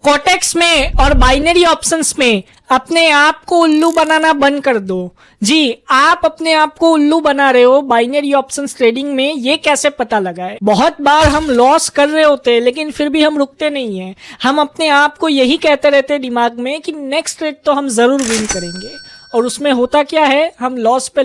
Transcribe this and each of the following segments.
Cortex में और binary options में अपने आप को उल्लू बनाना बंद कर दो। जी, आप अपने आप को उल्लू बना रहे हो बाइनरी ऑप्शंस ट्रेडिंग में, ये कैसे पता लगा है? बहुत बार हम लॉस कर रहे होते हैं लेकिन फिर भी हम रुकते नहीं हैं। हम अपने आप को यही कहते रहते हैं दिमाग में कि नेक्स्ट ट्रेड तो हम जरूर विन करेंगे, और उसमें होता क्या है, हम लॉस पे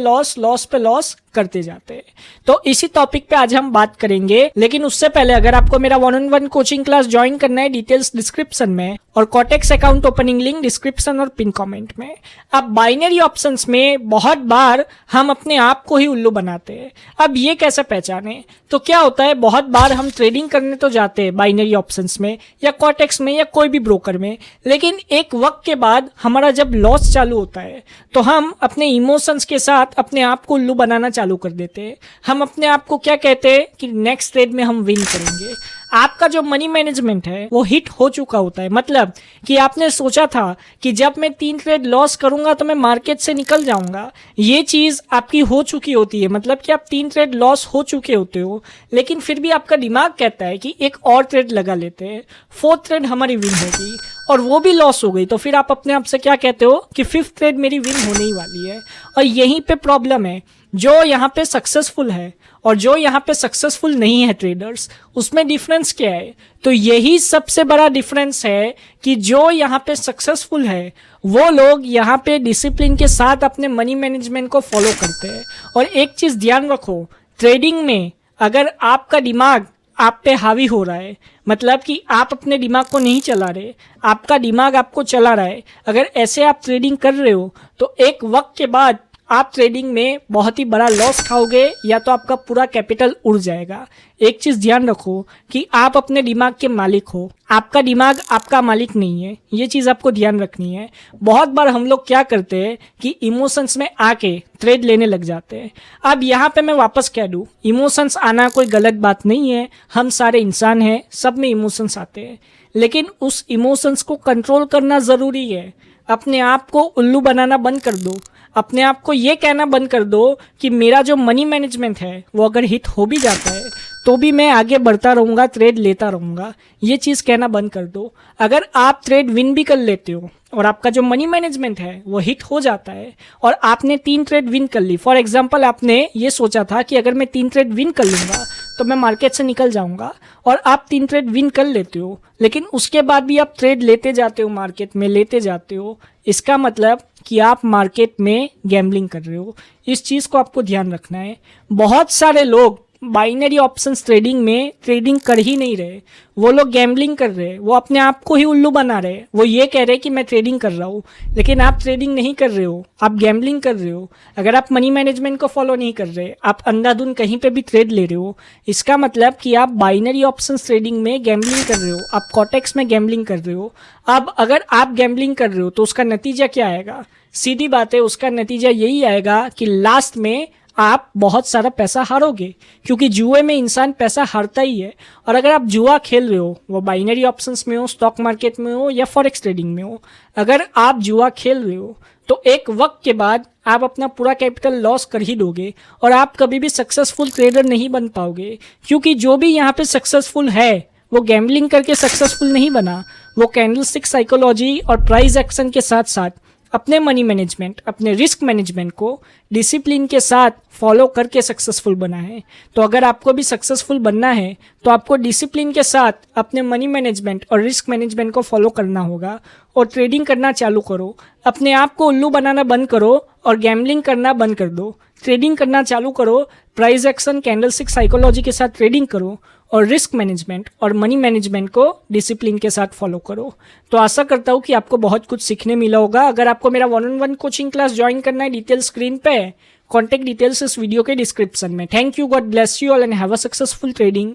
लॉस करते जाते हैं। तो इसी टॉपिक पे आज हम बात करेंगे, लेकिन उससे पहले अगर आपको मेरा 1-on-1 कोचिंग क्लास ज्वाइन करना है, डिटेल्स डिस्क्रिप्शन में, और कोटेक्स अकाउंट ओपनिंग लिंक डिस्क्रिप्शन और पिन कमेंट में। अब बाइनरी ऑप्शंस में बहुत बार हम अपने आप को ही उल्लू बनाते हैं। अब ये कैसे पहचाने? तो क्या होता है, बहुत बार हम ट्रेडिंग करने तो जाते हैं बाइनरी ऑप्शंस में या कोटेक्स में या कोई भी ब्रोकर में, लेकिन एक वक्त के बाद हमारा जब लॉस चालू होता है तो हम अपने इमोशंस के साथ अपने आप को उल्लू बनाना चालू कर देते हैं। हम अपने आप को क्या कहते हैं कि नेक्स्ट ट्रेड में हम विन करेंगे। आपका जो मनी मैनेजमेंट है वो हिट हो चुका होता है, मतलब कि आपने सोचा था कि जब मैं 3 ट्रेड लॉस करूंगा तो मैं मार्केट से निकल जाऊंगा। ये चीज आपकी हो चुकी होती है, मतलब कि आप 3 ट्रेड लॉस हो चुके होते हो, लेकिन फिर भी आपका दिमाग कहता है कि एक और ट्रेड लगा लेते हैं, 4th ट्रेड हमारी विन होगी, और वो भी लॉस हो गई। तो फिर आप अपने आप से क्या कहते हो कि 5th ट्रेड मेरी विन होने ही वाली है। और यहीं पे प्रॉब्लम है, जो यहाँ पे सक्सेसफुल है और जो यहाँ पे सक्सेसफुल नहीं है ट्रेडर्स, उसमें डिफरेंस क्या है? तो यही सबसे बड़ा डिफरेंस है कि जो यहाँ पे सक्सेसफुल है वो लोग यहाँ पे डिसिप्लिन के साथ अपने मनी मैनेजमेंट को फॉलो करते हैं। और एक चीज ध्यान रखो, ट्रेडिंग में अगर आपका दिमाग आप पे हावी हो रहा है, मतलब कि आप अपने दिमाग को नहीं चला रहे, आपका दिमाग आपको चला रहा है, अगर ऐसे आप ट्रेडिंग कर रहे हो तो एक वक्त के बाद आप ट्रेडिंग में बहुत ही बड़ा लॉस खाओगे या तो आपका पूरा कैपिटल उड़ जाएगा। एक चीज ध्यान रखो कि आप अपने दिमाग के मालिक हो, आपका दिमाग आपका मालिक नहीं है। ये चीज आपको ध्यान रखनी है। बहुत बार हम लोग क्या करते हैं कि इमोशंस में आके ट्रेड लेने लग जाते हैं। अब यहाँ पे मैं वापस कह दूं, इमोशंस आना कोई गलत बात नहीं है, हम सारे इंसान हैं, सब में इमोशंस आते हैं, लेकिन उस इमोशंस को कंट्रोल करना जरूरी है। अपने आप को उल्लू बनाना बंद कर दो। अपने आप को ये कहना बंद कर दो कि मेरा जो मनी मैनेजमेंट है वो अगर हिट हो भी जाता है तो भी मैं आगे बढ़ता रहूँगा, ट्रेड लेता रहूँगा। ये चीज़ कहना बंद कर दो। अगर आप ट्रेड विन भी कर लेते हो और आपका जो मनी मैनेजमेंट है वो हिट हो जाता है और आपने 3 ट्रेड विन कर ली, फॉर एग्जांपल आपने ये सोचा था कि अगर मैं 3 ट्रेड विन कर लूँगा तो मैं मार्केट से निकल जाऊँगा, और आप 3 ट्रेड विन कर लेते हो, लेकिन उसके बाद भी आप ट्रेड लेते जाते हो, मार्केट में लेते जाते हो, इसका मतलब कि आप मार्केट में गैम्बलिंग कर रहे हो। इस चीज़ को आपको ध्यान रखना है। बहुत सारे लोग बाइनरी ऑप्शंस ट्रेडिंग में ट्रेडिंग कर ही नहीं रहे, वो लोग गैम्बलिंग कर रहे हैं, वो अपने आप को ही उल्लू बना रहे हैं। वो ये कह रहे हैं कि मैं ट्रेडिंग कर रहा हूँ, लेकिन आप ट्रेडिंग नहीं कर रहे हो, आप गैम्बलिंग कर रहे हो। अगर आप मनी मैनेजमेंट को फॉलो नहीं कर रहे, आप अंधाधुंध कहीं पे भी ट्रेड ले रहे हो, इसका मतलब कि आप बाइनरी ऑप्शंस ट्रेडिंग में गैम्बलिंग कर रहे हो, आप कोटेक्स में गैम्बलिंग कर रहे हो। अब अगर आप गैम्बलिंग कर रहे हो तो उसका नतीजा क्या आएगा? सीधी बात है, उसका नतीजा यही आएगा कि लास्ट में आप बहुत सारा पैसा हारोगे, क्योंकि जुए में इंसान पैसा हारता ही है। और अगर आप जुआ खेल रहे हो, वो बाइनरी ऑप्शंस में हो, स्टॉक मार्केट में हो या फॉरेक्स ट्रेडिंग में हो, अगर आप जुआ खेल रहे हो तो एक वक्त के बाद आप अपना पूरा कैपिटल लॉस कर ही दोगे और आप कभी भी सक्सेसफुल ट्रेडर नहीं बन पाओगे। क्योंकि जो भी यहाँ पे सक्सेसफुल है वो गैम्बलिंग करके सक्सेसफुल नहीं बना, वो कैंडलस्टिक साइकोलॉजी और प्राइस एक्शन के साथ साथ अपने मनी मैनेजमेंट, अपने रिस्क मैनेजमेंट को डिसिप्लिन के साथ फॉलो करके सक्सेसफुल बना है। तो अगर आपको भी सक्सेसफुल बनना है तो आपको डिसिप्लिन के साथ अपने मनी मैनेजमेंट और रिस्क मैनेजमेंट को फॉलो करना होगा और ट्रेडिंग करना चालू करो। अपने आप को उल्लू बनाना बंद करो और गैम्बलिंग करना बंद कर दो। ट्रेडिंग करना चालू करो, प्राइस एक्शन, कैंडलस्टिक साइकोलॉजी के साथ ट्रेडिंग करो और रिस्क मैनेजमेंट और मनी मैनेजमेंट को डिसिप्लिन के साथ फॉलो करो। तो आशा करता हूँ कि आपको बहुत कुछ सीखने मिला होगा। अगर आपको मेरा 1-on-1 कोचिंग क्लास ज्वाइन करना है, डिटेल स्क्रीन पे है, कॉन्टैक्ट डिटेल्स इस वीडियो के डिस्क्रिप्शन में। Thank you, God bless you all and have a successful trading.